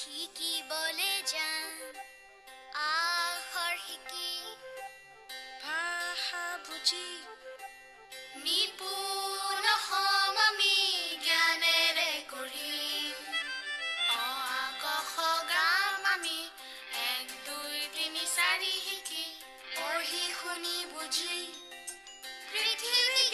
শিকিবলে যাম আখৰ শিকি ভাষা বুজি নিপুণ হম আমি জ্ঞানেৰে কৰিম অ আ ক খ গাম আমি 1 2 3 4 শিকি পঢ়ি শুনি বুজি পৃথিৱী